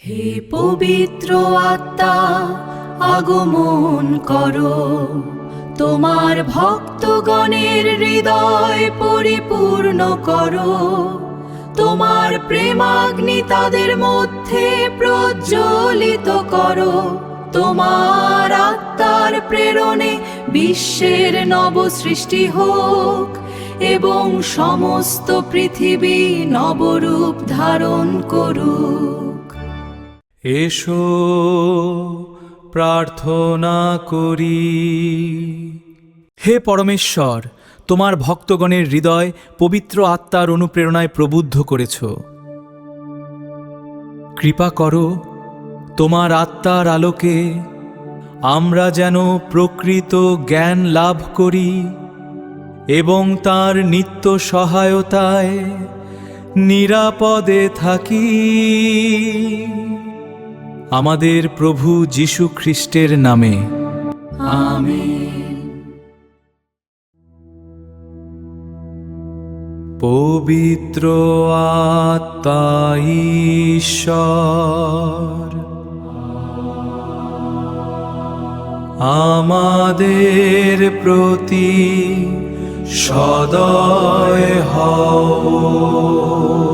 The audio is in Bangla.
হে পবিত্র আত্মা, আগমন করো, তোমার ভক্তগণের হৃদয় পরিপূর্ণ করো। তোমার প্রেমাগ্নি তাদের মধ্যে প্রজ্বলিত করো। তোমার আত্মার প্রেরণে বিশ্বের নব সৃষ্টি হোক এবং সমস্ত পৃথিবী নবরূপ ধারণ করুক। এসো প্রার্থনা করি। হে পরমেশ্বর, তোমার ভক্তগণের হৃদয় পবিত্র আত্মার অনুপ্রেরণায় প্রবুদ্ধ করেছ। কৃপা করো, তোমার আত্মার আলোকে আমরা যেন প্রকৃত জ্ঞান লাভ করি এবং তার নিত্য সহায়তায় নিরাপদে থাকি। আমাদের প্রভু যীশু খ্রিস্টের নামে, আমেন। পবিত্র আত্মা ঈশ্বর আমাদের প্রতি সদয় হও।